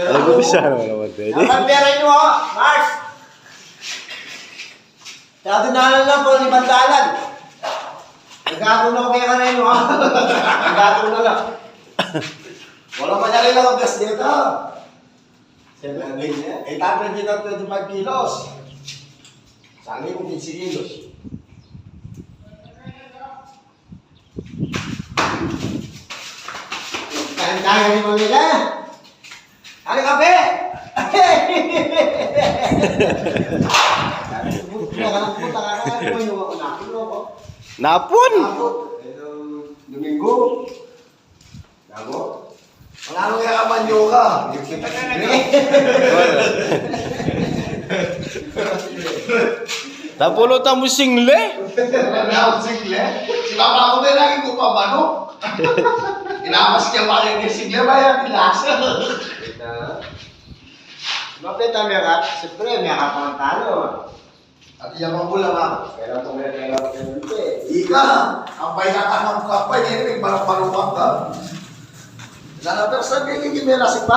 Alam ko siya naman din. Ang pera nyo, Mars! Sabi na lang po, 5 dalan. Nagkakon ako kaya ka na yun, ha? Nagkakon na lang. Walang manyari lang ang gas dito. 800 dito 25 kilos. Sali mo 15 kilos. Kaya ni Mamila. Ano kape? Napon! Domingo. Gago. Wala nang yakaman nyo ka. Tapulot ang musingle. Wala akong single. Si Papa ko din lagi ko pa bano. Inamas niya pa rin yung single ba yan? Tilasa. Mapita may kat, siyempre may kapang talo. At iyan ang ulam ha. Kailan ko may kailan ko may Ika, ang bayan ka ng kapay, hindi nagbarang-barumang ka. Lala, pero sabi, hindi may lasik ba?